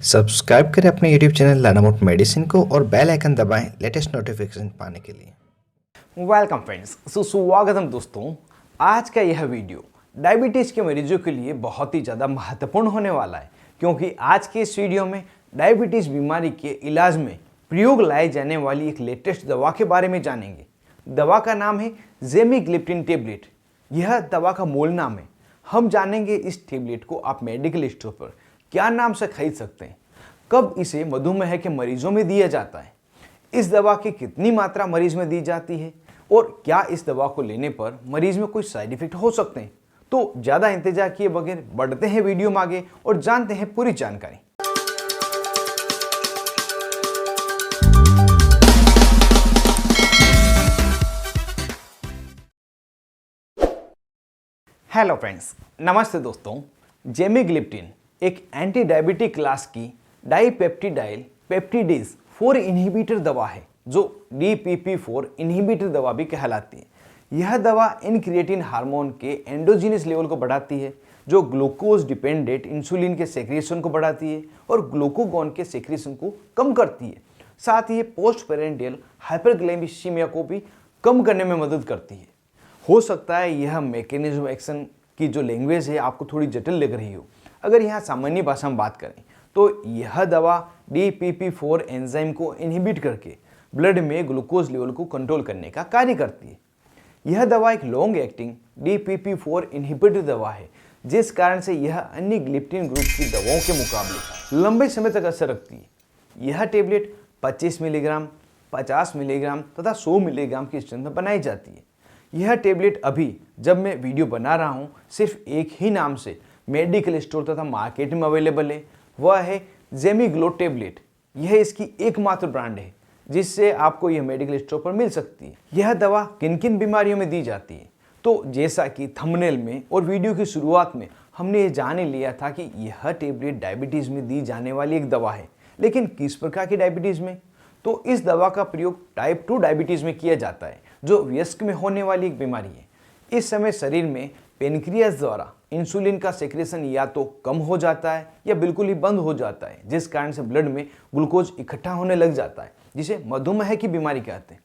Subscribe करें अपने YouTube channel लानामोट medicine को और बेल आइकन दबाएं लेटेस्ट नोटिफिकेशन पाने के लिए। वेलकम फ्रेंड्स, सुस्वागतम दोस्तों। आज का यह वीडियो डायबिटीज़ के मरीजों के लिए बहुत ही ज़्यादा महत्वपूर्ण होने वाला है, क्योंकि आज के इस वीडियो में डायबिटीज़ बीमारी के इलाज में प्रयोग लाई जाने वाली एक लेटेस्ट दवा के बारे में जानेंगे। दवा का नाम है ज़ेमिग्लिप्टिन टेबलेट। यह दवा का मूल नाम है। हम जानेंगे इस टेबलेट को आप मेडिकल स्टोर पर क्या नाम से खरीद सकते हैं, कब इसे मधुमेह के मरीजों में दिया जाता है, इस दवा की कितनी मात्रा मरीज में दी जाती है और क्या इस दवा को लेने पर मरीज में कोई साइड इफेक्ट हो सकते हैं। तो ज़्यादा इंतजार किए बगैर बढ़ते हैं वीडियो में आगे और जानते हैं पूरी जानकारी। हेलो फ्रेंड्स, नमस्ते दोस्तों। ज़ेमिग्लिप्टिन एक एंटी डायबिटिक क्लास की डाइपेप्टिडाइल पेप्टिडेज 4 इनहिबिटर दवा है, जो DPP4 इनहिबिटर दवा भी कहलाती है। यह दवा इनक्रिएटिन हार्मोन के एंडोजीनस लेवल को बढ़ाती है, जो ग्लूकोज डिपेंडेंट इंसुलिन के सेक्रेशन को बढ़ाती है और ग्लूकोगॉन के सेक्रेशन को कम करती है। साथ ही ये पोस्ट पेरेंडियल हाइपरग्लाइसेमिया को भी कम करने में मदद करती है। हो सकता है यह मैकेनिज्म एक्शन की जो लैंग्वेज है आपको थोड़ी जटिल लग रही हो। अगर यहाँ सामान्य भाषा में बात करें तो यह दवा DPP4 एंजाइम को इनहिबिट करके ब्लड में ग्लूकोज लेवल को कंट्रोल करने का कार्य करती है। यह दवा एक लॉन्ग एक्टिंग DPP4 इनहिबिटर दवा है, जिस कारण से यह अन्य ग्लिप्टिन ग्रुप की दवाओं के मुकाबले लंबे समय तक असर रखती है। यह टेबलेट 25 मिलीग्राम, 50 मिलीग्राम तथा 100 मिलीग्राम की स्ट्रेंथ में बनाई जाती है। यह टेबलेट अभी जब मैं वीडियो बना रहा हूँ सिर्फ एक ही नाम से मेडिकल स्टोर तथा मार्केट में अवेलेबल है, वह है ज़ेमिग्लो टेबलेट। यह इसकी एकमात्र ब्रांड है जिससे आपको यह मेडिकल स्टोर पर मिल सकती है। यह दवा किन किन बीमारियों में दी जाती है, तो जैसा कि थंबनेल में और वीडियो की शुरुआत में हमने ये जान लिया था कि यह टेबलेट डायबिटीज़ में दी जाने वाली एक दवा है, लेकिन किस प्रकार की डायबिटीज़ में। तो इस दवा का प्रयोग टाइप 2 डायबिटीज़ में किया जाता है, जो वयस्क में होने वाली एक बीमारी है। इस समय शरीर में पेनक्रियास द्वारा इंसुलिन का सेक्रेशन या तो कम हो जाता है या बिल्कुल ही बंद हो जाता है, जिस कारण से ब्लड में ग्लूकोज इकट्ठा होने लग जाता है, जिसे मधुमेह की बीमारी कहते हैं।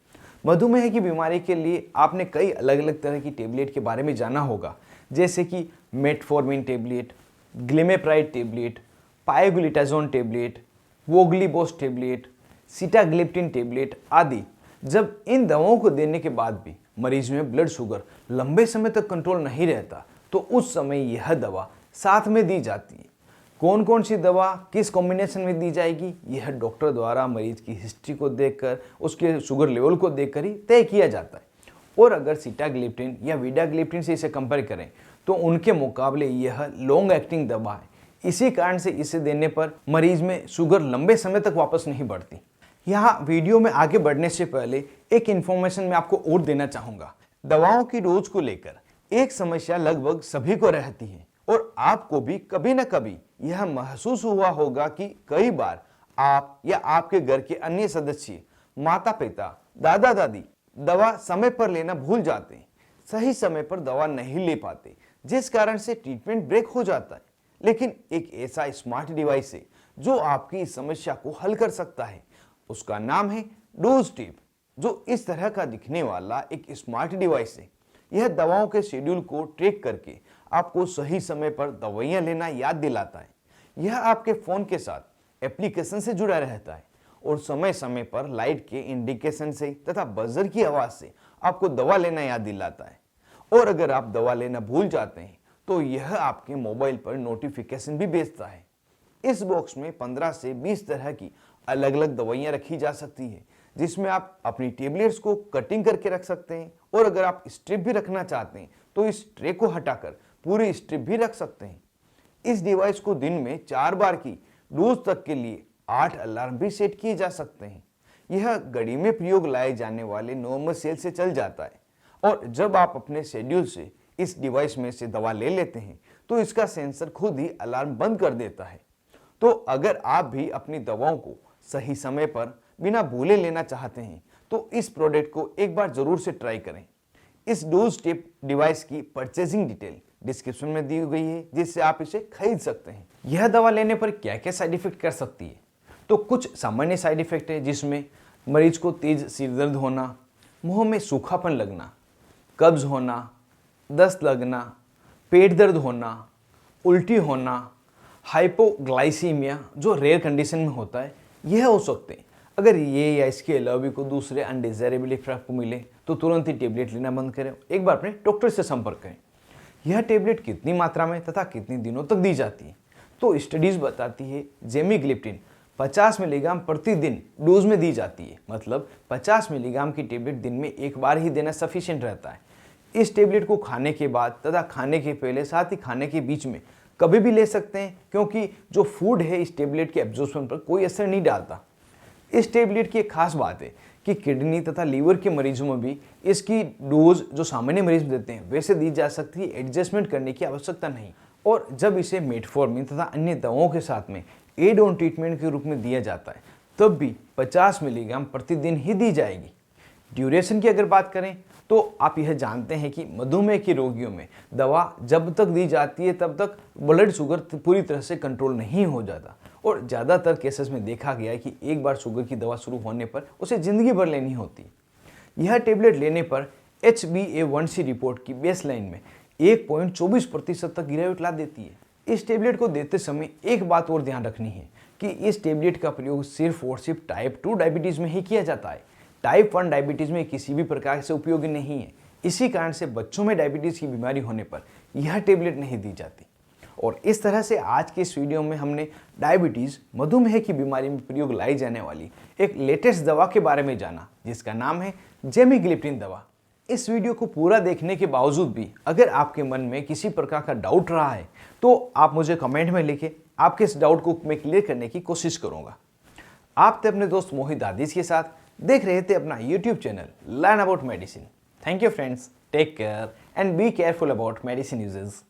मधुमेह की बीमारी के लिए आपने कई अलग अलग तरह की टेबलेट के बारे में जाना होगा, जैसे कि metformin tablet, glimepiride tablet, pioglitazone tablet, voglibose tablet, sitagliptin tablet आदि। जब इन दवाओं को देने के बाद भी मरीज में ब्लड शुगर लंबे समय तक कंट्रोल नहीं रहता, तो उस समय यह दवा साथ में दी जाती है। कौन कौन सी दवा किस कॉम्बिनेशन में दी जाएगी, यह डॉक्टर द्वारा मरीज की हिस्ट्री को देखकर, उसके शुगर लेवल को देखकर ही तय किया जाता है। और अगर सीटाग्लिप्टिन या विडाग्लिप्टिन से इसे कंपेयर करें तो उनके मुकाबले यह लॉन्ग एक्टिंग दवा है। इसी कारण से इसे देने पर मरीज में शुगर लंबे समय तक वापस नहीं बढ़ती। यहाँ वीडियो में आगे बढ़ने से पहले एक इन्फॉर्मेशन मैं आपको और देना चाहूँगा। दवाओं की डोज को लेकर एक समस्या लगभग सभी को रहती है और आपको भी कभी न कभी यह महसूस हुआ होगा कि कई बार आप या आपके घर के अन्य सदस्य, माता पिता, दादा दादी दवा समय पर लेना भूल जाते हैं, सही समय पर दवा नहीं ले पाते, जिस कारण से ट्रीटमेंट ब्रेक हो जाता है। लेकिन एक ऐसा स्मार्ट डिवाइस है जो आपकी इस समस्या को हल कर सकता है। उसका नाम है डोज टिप, जो इस तरह का दिखने वाला एक स्मार्ट डिवाइस है। यह दवाओं के शेड्यूल को ट्रैक करके आपको सही समय पर दवाइयाँ लेना याद दिलाता है। यह आपके फ़ोन के साथ एप्लीकेशन से जुड़ा रहता है और समय समय पर लाइट के इंडिकेशन से तथा बजर की आवाज़ से आपको दवा लेना याद दिलाता है। और अगर आप दवा लेना भूल जाते हैं तो यह आपके मोबाइल पर नोटिफिकेशन भी भेजता है। इस बॉक्स में 15 से 20 तरह की अलग अलग दवाइयाँ रखी जा सकती है, जिसमें आप अपनी टेबलेट्स को कटिंग करके रख सकते हैं। और अगर आप स्ट्रिप भी रखना चाहते हैं तो इस ट्रे को हटाकर पूरी स्ट्रिप भी रख सकते हैं। इस डिवाइस को दिन में 4 बार की डोज तक के लिए 8 अलार्म भी सेट किए जा सकते हैं। यह घड़ी में प्रयोग लाए जाने वाले नॉर्मल सेल से चल जाता है और जब आप अपने शेड्यूल से इस डिवाइस में से दवा ले लेते हैं तो इसका सेंसर खुद ही अलार्म बंद कर देता है। तो अगर आप भी अपनी दवाओं को सही समय पर बिना भूले लेना चाहते हैं तो इस प्रोडक्ट को एक बार जरूर से ट्राई करें। इस डोज टिप डिवाइस की परचेजिंग डिटेल डिस्क्रिप्शन में दी गई है जिससे आप इसे खरीद सकते हैं। यह दवा लेने पर क्या क्या साइड इफेक्ट कर सकती है? तो कुछ सामान्य साइड इफेक्ट है जिसमें मरीज को तेज सिरदर्द होना, मुंह में सूखापन लगना, कब्ज होना, दस्त लगना, पेट दर्द होना, उल्टी होना, हाइपोग्लाइसीमिया जो रेयर कंडीशन में होता है, यह हो सकते हैं। अगर ये या इसके अलावा भी कोई दूसरे अनडिजायरेबल इफेक्ट आपको मिले तो तुरंत ही टेबलेट लेना बंद करें, एक बार अपने डॉक्टर से संपर्क करें। यह टेबलेट कितनी मात्रा में तथा कितने दिनों तक दी जाती है? तो स्टडीज बताती है जेमिग्लिप्टिन 50 मिलीग्राम प्रतिदिन डोज में दी जाती है, मतलब 50 मिलीग्राम की टेबलेट दिन में एक बार ही देना सफिशिएंट रहता है। इस टेबलेट को खाने के बाद तथा खाने के पहले, साथ ही खाने के बीच में कभी भी ले सकते हैं, क्योंकि जो फूड है इस टेबलेट के एब्जॉर्प्शन पर कोई असर नहीं डालता। इस टेबलेट की एक खास बात है कि किडनी तथा लीवर के मरीजों में भी इसकी डोज जो सामान्य मरीज देते हैं वैसे दी जा सकती है, एडजस्टमेंट करने की आवश्यकता नहीं। और जब इसे मेटफॉर्मिन तथा अन्य दवाओं के साथ में एड ऑन ट्रीटमेंट के रूप में दिया जाता है तब भी 50 मिलीग्राम प्रतिदिन ही दी जाएगी। ड्यूरेशन की अगर बात करें तो आप यह जानते हैं कि मधुमेह के रोगियों में दवा जब तक दी जाती है तब तक ब्लड शुगर पूरी तरह से कंट्रोल नहीं हो जाता, और ज़्यादातर केसेस में देखा गया है कि एक बार शुगर की दवा शुरू होने पर उसे ज़िंदगी भर लेनी होती है। यह टेबलेट लेने पर HbA1c रिपोर्ट की बेसलाइन में 1.24% तक गिरावट ला देती है। इस टेबलेट को देते समय एक बात और ध्यान रखनी है कि इस टेबलेट का प्रयोग सिर्फ और सिर्फ टाइप 2 डायबिटीज़ में ही किया जाता है। टाइप 1 डायबिटीज़ में किसी भी प्रकार से उपयोगी नहीं है। इसी कारण से बच्चों में डायबिटीज़ की बीमारी होने पर यह टेबलेट नहीं दी जाती। और इस तरह से आज के इस वीडियो में हमने डायबिटीज़, मधुमेह की बीमारी में प्रयोग लाई जाने वाली एक लेटेस्ट दवा के बारे में जाना जिसका नाम है जेमिग्लिप्टिन दवा। इस वीडियो को पूरा देखने के बावजूद भी अगर आपके मन में किसी प्रकार का डाउट रहा है तो आप मुझे कमेंट में लिखें, आपके इस डाउट को मैं क्लियर करने की कोशिश करूंगा। आप थे अपने दोस्त मोहित आदिश के साथ, देख रहे थे अपना YouTube channel learn about medicine. Thank you friends, take care and be careful about medicine uses.